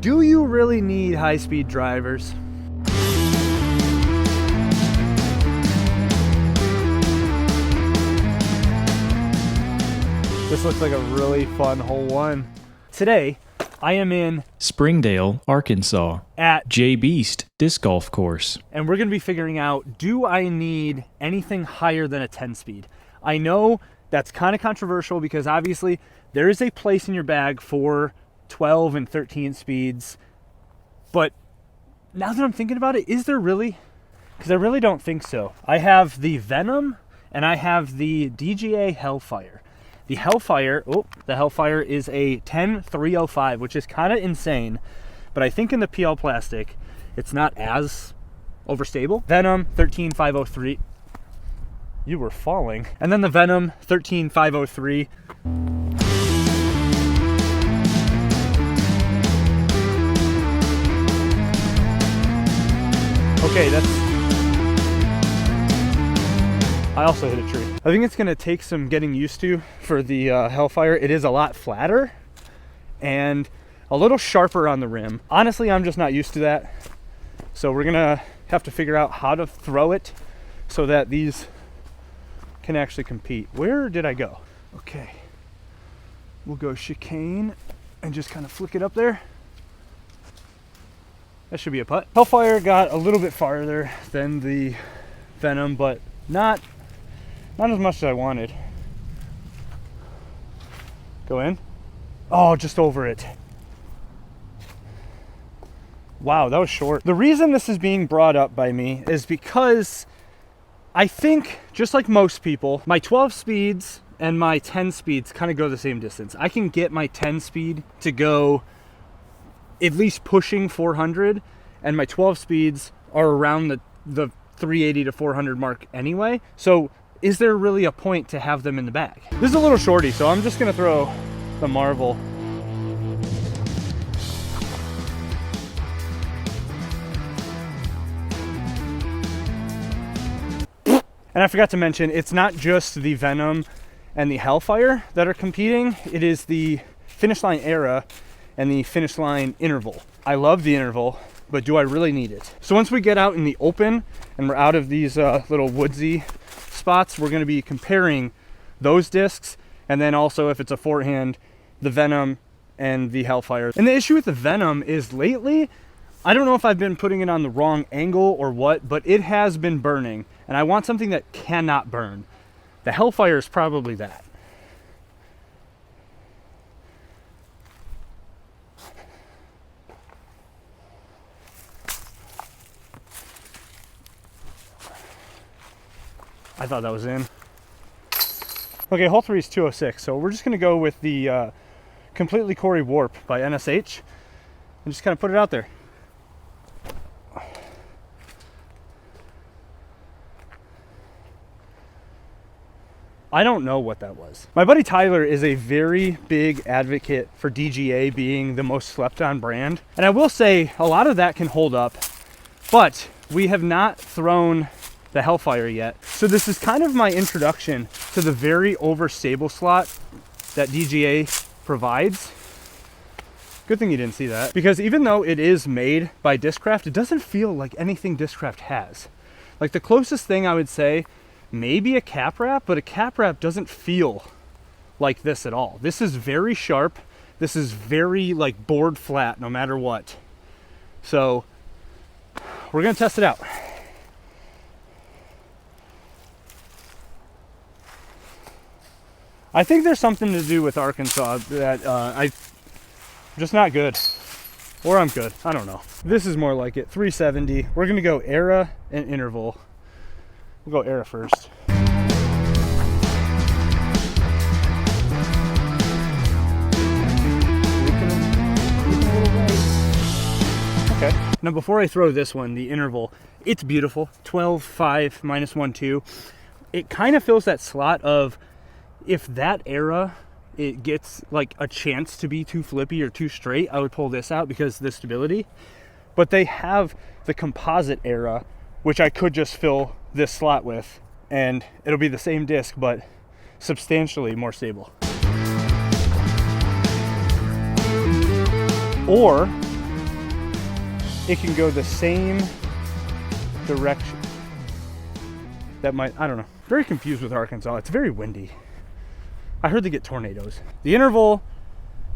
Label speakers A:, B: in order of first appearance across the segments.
A: Do you really need high-speed drivers? This looks like a really fun hole one. Today, I am in
B: Springdale, Arkansas,
A: at
B: J Beast Disc Golf Course.
A: And we're gonna be figuring out, do I need anything higher than a 10 speed? I know that's kind of controversial because obviously there is a place in your bag for 12 and 13 speeds, but now that I'm thinking about it, is there really? Because I really don't think so. I have the Venom and I have the DGA Hellfire. The Hellfire is a 10-305, which is kind of insane, but I think in the PL plastic, it's not as overstable. Venom 13-503. You were falling. And then the Venom 13-503. Okay, I also hit a tree. I think it's gonna take some getting used to for the Hellfire. It is a lot flatter and a little sharper on the rim. Honestly, I'm just not used to that. So we're gonna have to figure out how to throw it so that these can actually compete. Where did I go? Okay, we'll go chicane and just kind of flick it up there. That should be a putt. Hellfire got a little bit farther than the Venom, but not as much as I wanted. Go in. Oh, just over it. Wow, that was short. The reason this is being brought up by me is because I think, just like most people, my 12 speeds and my 10 speeds kind of go the same distance. I can get my 10 speed to go at least pushing 400, and my 12 speeds are around the 380 to 400 mark anyway. So is there really a point to have them in the bag? This is a little shorty, so I'm just gonna throw the Marvel. And I forgot to mention, it's not just the Venom and the Hellfire that are competing. It is the Finish Line Era and the Finish Line Interval. I love the Interval, but do I really need it? So once we get out in the open and we're out of these little woodsy spots, we're gonna be comparing those discs, and then also, if it's a Forehand, the Venom and the Hellfire. And the issue with the Venom is lately, I don't know if I've been putting it on the wrong angle or what, but it has been burning, and I want something that cannot burn. The Hellfire is probably that. I thought that was in. Okay, hole 3 is 206, so we're just gonna go with the Completely Corey Warp by NSH and just kind of put it out there. I don't know what that was. My buddy Tyler is a very big advocate for DGA being the most slept on brand. And I will say a lot of that can hold up, but we have not thrown the Hellfire yet. So this is kind of my introduction to the very overstable slot that DGA provides. Good thing you didn't see that, because even though it is made by Discraft, it doesn't feel like anything Discraft has. Like the closest thing I would say, maybe a cap wrap, but a cap wrap doesn't feel like this at all. This is very sharp. This is very like board flat no matter what. So we're gonna test it out. I think there's something to do with Arkansas that I'm just not good. Or I'm good, I don't know. This is more like it, 370. We're gonna go Era and Interval. We'll go Era first. Okay, now before I throw this one, the Interval, it's beautiful, 12.5 minus 1.2. It kind of fills that slot of, if that Era, it gets like a chance to be too flippy or too straight, I would pull this out because of the stability. But they have the composite Era, which I could just fill this slot with, and it'll be the same disc, but substantially more stable. Or it can go the same direction. That might, I don't know. Very confused with Arkansas. It's very windy. I heard they get tornadoes. The interval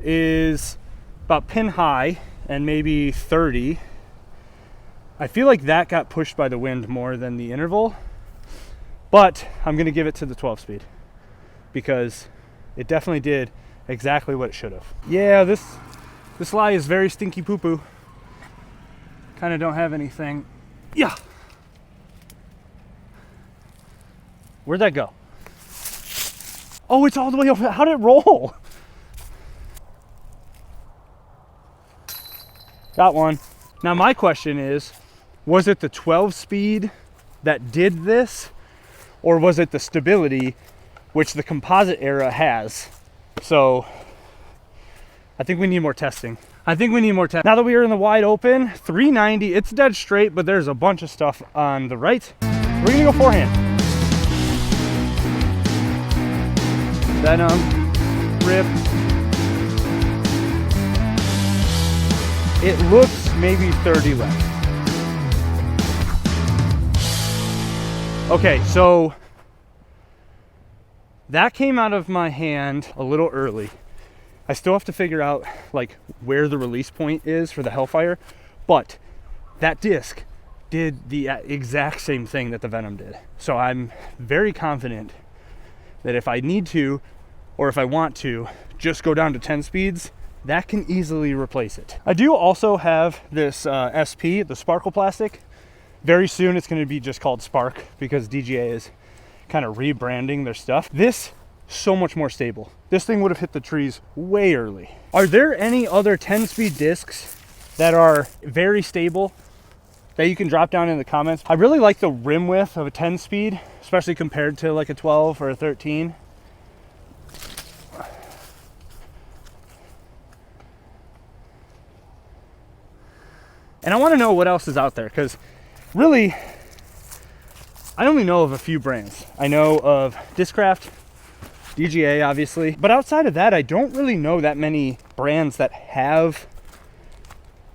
A: is about pin high and maybe 30. I feel like that got pushed by the wind more than the interval, but I'm going to give it to the 12 speed because it definitely did exactly what it should have. Yeah, this lie is very stinky poo-poo. Kind of don't have anything. Yeah. Where'd that go? Oh, it's all the way over. How did it roll? Got one. Now my question is, was it the 12 speed that did this, or was it the stability, which the composite era has? So I think we need more testing. Now that we are in the wide open, 390, it's dead straight, but there's a bunch of stuff on the right. We're gonna go forehand. Venom, rip. It looks maybe 30 left. Okay, so that came out of my hand a little early. I still have to figure out like where the release point is for the Hellfire, but that disc did the exact same thing that the Venom did. So I'm very confident that if I need to, or if I want to, just go down to 10 speeds, that can easily replace it. I do also have this SP, the sparkle plastic. Very soon it's going to be just called Spark because DGA is kind of rebranding their stuff. This, so much more stable. This thing would have hit the trees way early. Are there any other 10-speed discs that are very stable that you can drop down in the comments? I really like the rim width of a 10-speed, especially compared to like a 12 or a 13. And I want to know what else is out there, because really, I only know of a few brands. I know of Discraft, DGA obviously, but outside of that, I don't really know that many brands that have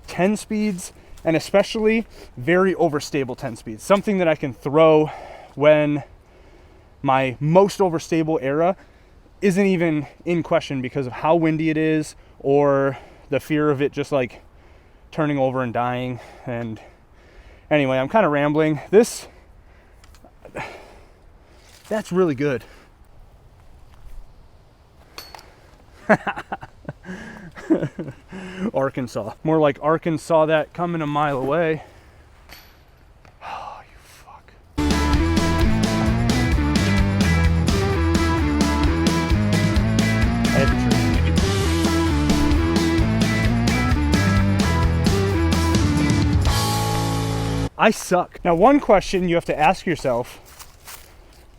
A: 10 speeds, and especially very overstable 10 speeds. Something that I can throw when my most overstable era isn't even in question because of how windy it is, or the fear of it just like turning over and dying. And anyway, I'm kind of rambling. That's really good. Arkansas. More like Arkansas that coming a mile away. Oh, you fuck. I hit the tree. I suck. Now, one question you have to ask yourself,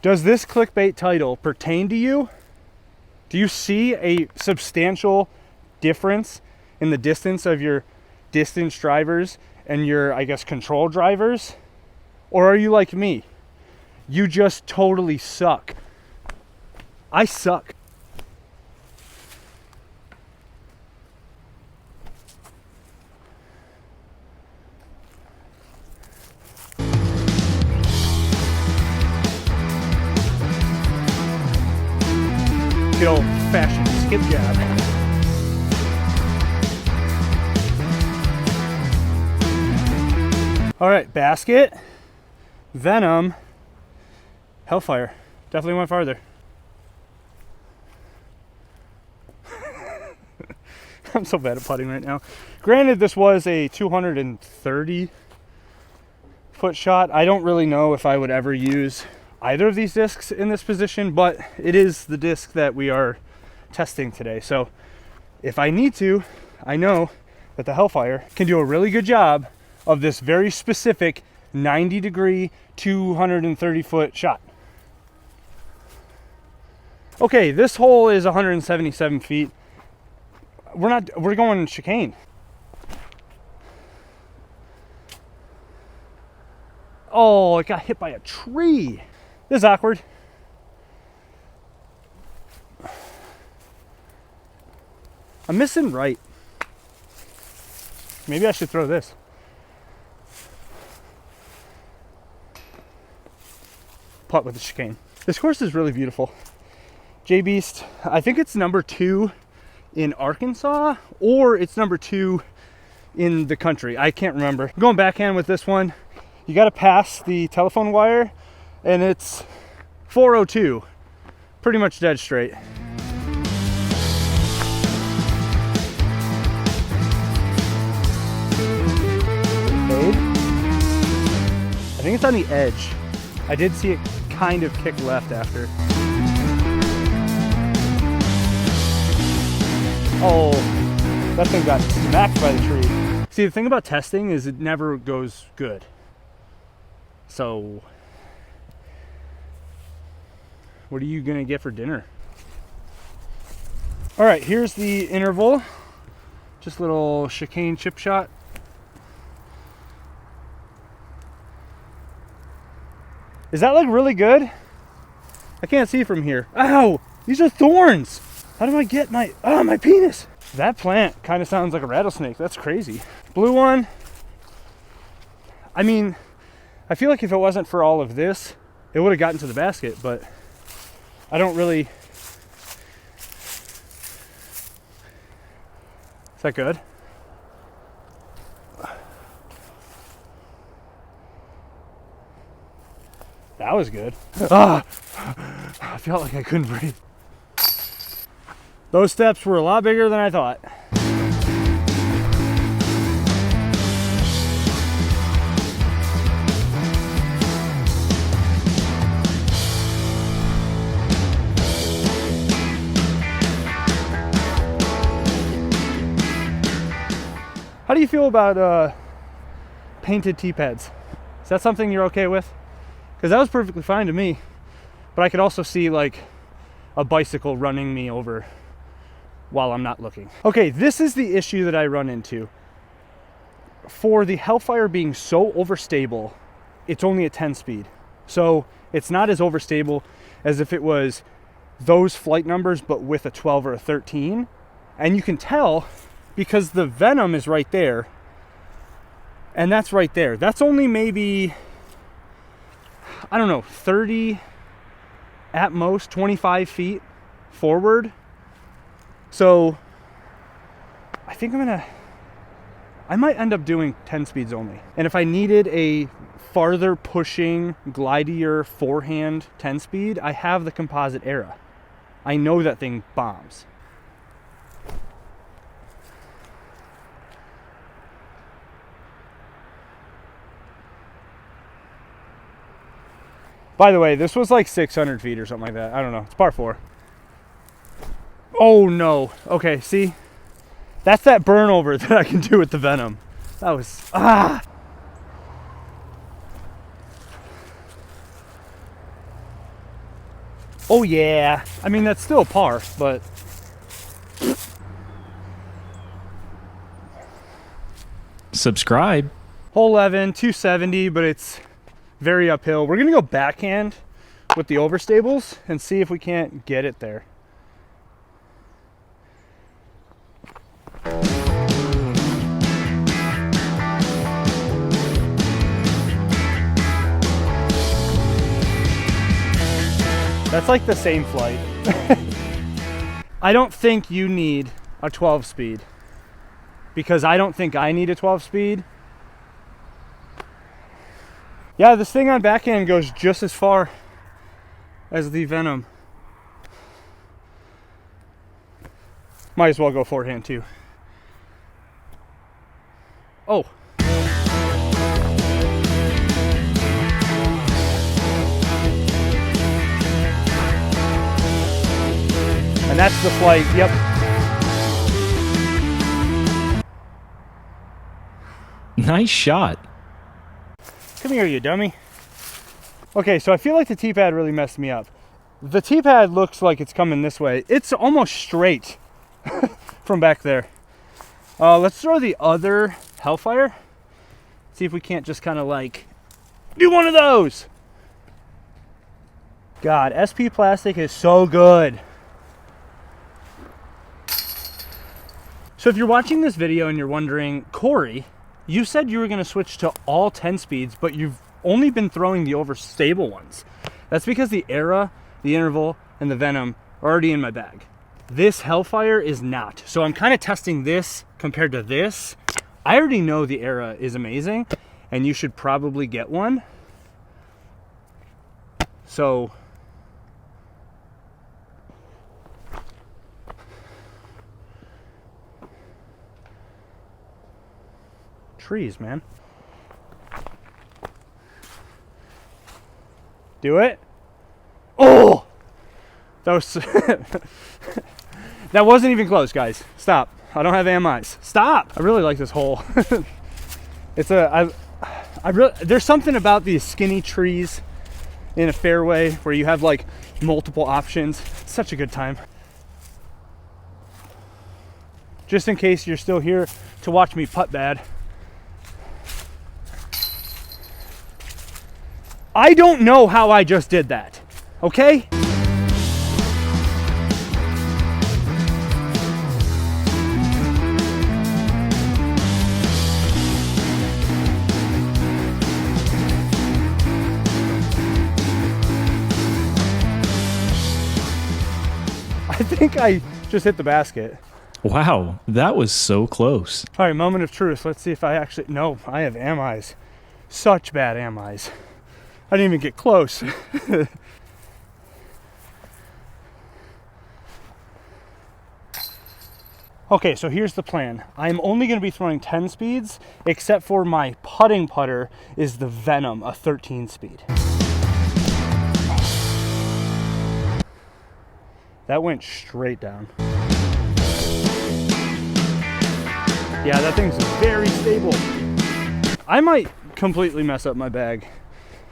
A: does this clickbait title pertain to you? Do you see a substantial difference in the distance of your distance drivers and your, I guess, control drivers? Or are you like me? You just totally suck. I suck. Good old-fashioned skip jab. All right, basket, Venom, Hellfire. Definitely went farther. I'm so bad at putting right now. Granted, this was a 230-foot shot. I don't really know if I would ever use either of these discs in this position, but it is the disc that we are testing today. So if I need to, I know that the Hellfire can do a really good job of this very specific 90-degree, 230-foot shot. Okay, this hole is 177 feet. We're going chicane. Oh, it got hit by a tree. This is awkward. I'm missing right. Maybe I should throw this. putt with the chicane. This course is really beautiful. J-Beast, I think it's number 2 in Arkansas, or it's number 2 in the country. I can't remember. I'm going backhand with this one. You got to pass the telephone wire, and it's 402. Pretty much dead straight. Fade. I think it's on the edge. I did see it kind of kick left after. Oh, that thing got smacked by the tree. See, the thing about testing is it never goes good. So, what are you gonna get for dinner? All right, here's the interval. Just a little chicane chip shot. Is that like really good? I can't see from here. Ow, these are thorns. How do I get my penis? That plant kind of sounds like a rattlesnake. That's crazy. Blue one. I mean, I feel like if it wasn't for all of this, it would have gotten to the basket, but I don't really. Is that good? That was good. Ah, I felt like I couldn't breathe. Those steps were a lot bigger than I thought. How do you feel about painted tee pads? Is that something you're okay with? Because that was perfectly fine to me, but I could also see like a bicycle running me over while I'm not looking. Okay, this is the issue that I run into. For the Hellfire being so overstable, it's only a 10 speed. So it's not as overstable as if it was those flight numbers, but with a 12 or a 13. And you can tell because the Venom is right there, and that's right there. That's only maybe, I don't know, 30, at most 25 feet forward. So I think I might end up doing 10 speeds only. And if I needed a farther pushing, glidier forehand 10 speed, I have the Composite Era. I know that thing bombs. By the way, this was like 600 feet or something like that. I don't know. It's par 4. Oh no. Okay, see? That's that burn over that I can do with the Venom. That was, Oh yeah. I mean, that's still par, but.
B: Subscribe.
A: Hole 11, 270, but it's very uphill. We're gonna go backhand with the overstables and see if we can't get it there. That's like the same flight. I don't think you need a 12 speed because I don't think I need a 12 speed. Yeah, this thing on backhand goes just as far as the Venom. Might as well go forehand too. Oh. And that's the flight, yep.
B: Nice shot.
A: Come here, you dummy. Okay, so I feel like the tee pad really messed me up. The tee pad looks like it's coming this way. It's almost straight from back there. Let's throw the other Hellfire. See if we can't just kind of like do one of those. God, SP plastic is so good. So if you're watching this video and you're wondering, Corey, you said you were going to switch to all 10 speeds, but you've only been throwing the overstable ones. That's because the Era, the Interval, and the Venom are already in my bag. This Hellfire is not. So I'm kind of testing this compared to this. I already know the Era is amazing, and you should probably get one. So trees, man. Do it. Oh, that was that wasn't even close, guys. Stop. I don't have AMIs. Stop. I really like this hole. It's I really, there's something about these skinny trees in a fairway where you have like multiple options. It's such a good time. Just in case you're still here to watch me putt bad, I don't know how I just did that, okay? I think I just hit the basket.
B: Wow, that was so close.
A: All right, moment of truth. Let's see if I actually, no, I have AMIs. Such bad AMIs. I didn't even get close. Okay, so here's the plan. I'm only going to be throwing 10 speeds, except for my putting putter is the Venom, a 13 speed. That went straight down. Yeah, that thing's very stable. I might completely mess up my bag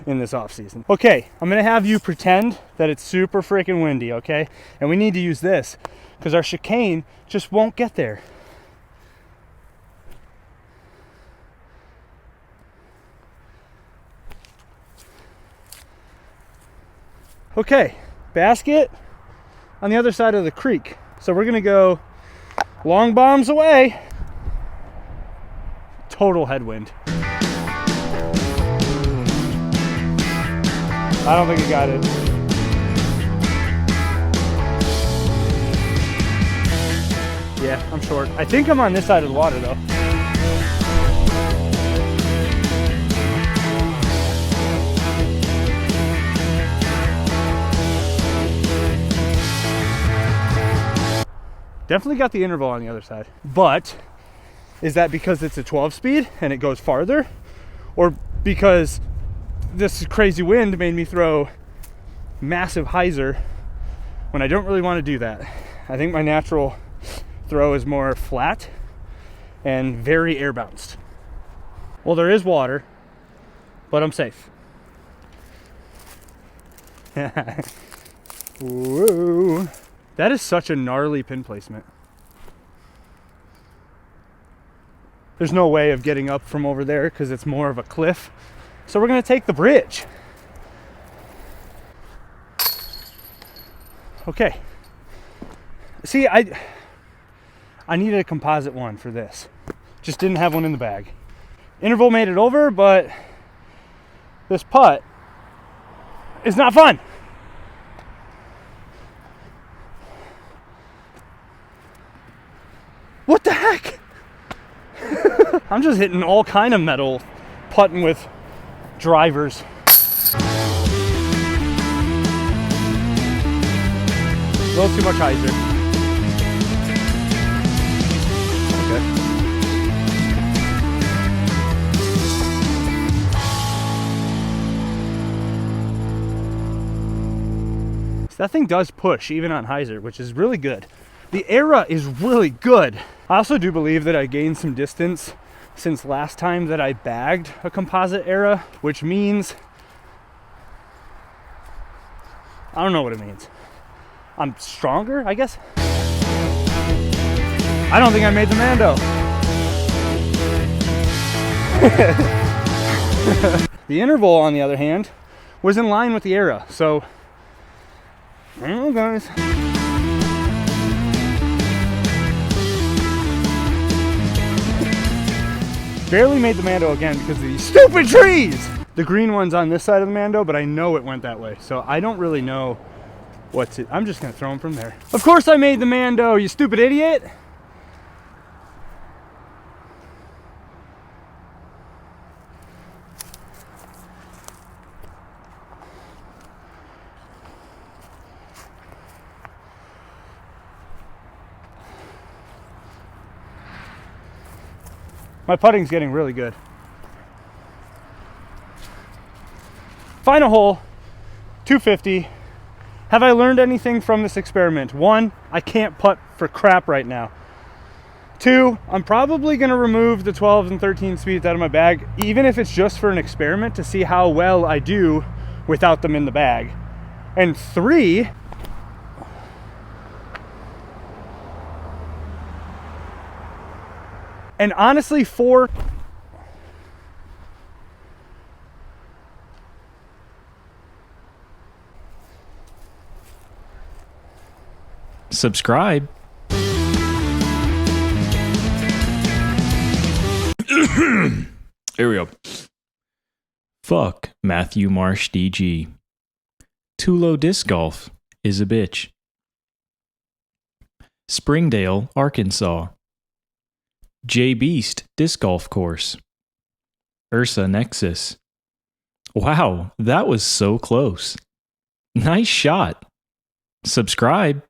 A: in this off season. Okay, I'm gonna have you pretend that it's super freaking windy, okay? And we need to use this because our chicane just won't get there. Okay, basket on the other side of the creek. So we're gonna go long bombs away. Total headwind. I don't think he got it. Yeah, I'm short. I think I'm on this side of the water though. Definitely got the interval on the other side. But is that because it's a 12 speed and it goes farther? Or because this crazy wind made me throw massive hyzer when I don't really want to do that? I think my natural throw is more flat and very air bounced. Well, there is water, but I'm safe. Whoa. That is such a gnarly pin placement. There's no way of getting up from over there because it's more of a cliff. So we're gonna take the bridge. Okay. See, I needed a composite one for this. Just didn't have one in the bag. Interval made it over, but this putt is not fun. What the heck? I'm just hitting all kind of metal, putting with drivers. A little too much hyzer. Okay. So that thing does push even on hyzer, which is really good. The Era is really good. I also do believe that I gained some distance since last time that I bagged a composite Era, which means, I don't know what it means. I'm stronger, I guess. I don't think I made the Mando. The interval, on the other hand, was in line with the Era, so I don't know, guys. Barely made the Mando again because of these stupid trees. The green one's on this side of the Mando, but I know it went that way. So I don't really know what to, I'm just gonna throw them from there. Of course I made the Mando, you stupid idiot. My putting's getting really good. Final hole, 250. Have I learned anything from this experiment? 1, I can't putt for crap right now. 2, I'm probably gonna remove the 12 and 13 speeds out of my bag, even if it's just for an experiment to see how well I do without them in the bag. And 3, and honestly 4,
B: Subscribe. Here we go. Fuck Matthew Marsh DG. Too low disc golf is a bitch. Springdale, Arkansas. J Beast Disc Golf Course. Ursa Nexus. Wow, that was so close. Nice shot. Subscribe.